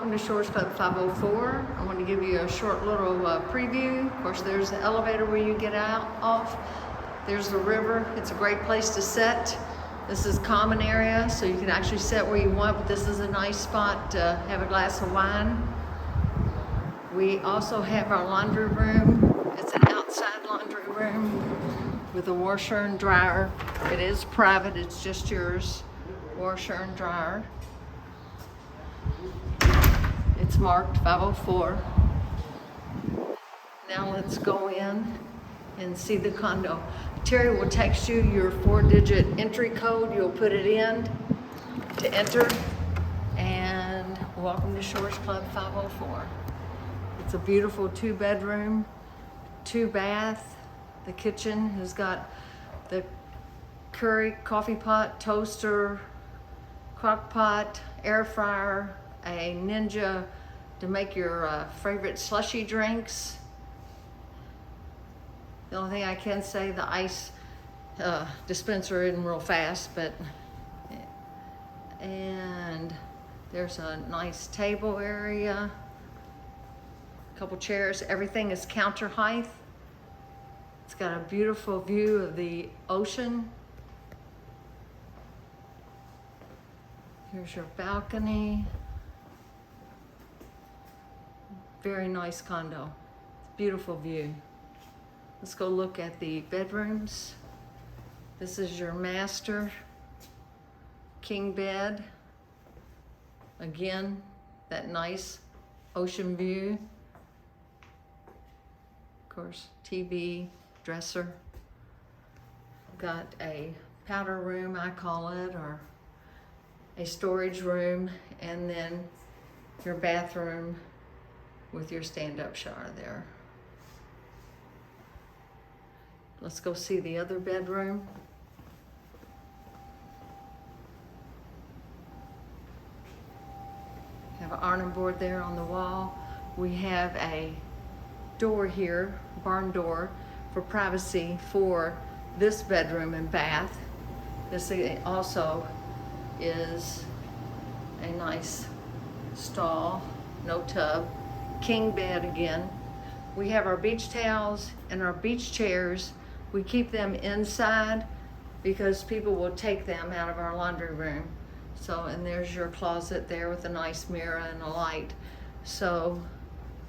Welcome to Shores Club 504. I want to give you a short little preview. Of course, there's the elevator where you get out off. There's the river. It's a great place to sit. This is common area, so you can actually sit where you want, but this is a nice spot to have a glass of wine. We also have our laundry room. It's an outside laundry room with a washer and dryer. It is private, it's just yours. Washer and dryer. It's marked 504. Now let's go in and see the condo. Terry will text you your 4-digit entry code. You'll put it in to enter. And welcome to Shores Club 504. It's a beautiful 2-bedroom, 2-bath. The kitchen has got the curry coffee pot, toaster, crock pot, air fryer, a Ninja to make your favorite slushy drinks. The only thing I can say, the ice dispenser isn't real fast, but, and there's a nice table area, a couple chairs. Everything is counter height. It's got a beautiful view of the ocean. Here's your balcony. Very nice condo. Beautiful view. Let's go look at the bedrooms. This is your master king bed. Again, that nice ocean view. Of course, TV, dresser. Got a powder room, I call it, or a storage room, and then your bathroom with your stand-up shower there. Let's go see the other bedroom. Have an ironing board there on the wall. We have a door here, barn door, for privacy for this bedroom and bath. This also is a nice stall, no tub. King bed again. We have our beach towels and our beach chairs. We keep them inside because people will take them out of our laundry room. So, and there's your closet there with a nice mirror and a light. So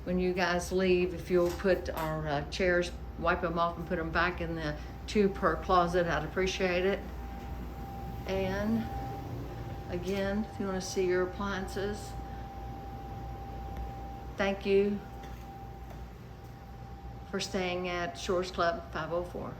when you guys leave, if you'll put our chairs, wipe them off and put them back in the 2 per closet, I'd appreciate it. And again, if you want to see your appliances, thank you for staying at Shores Club 504.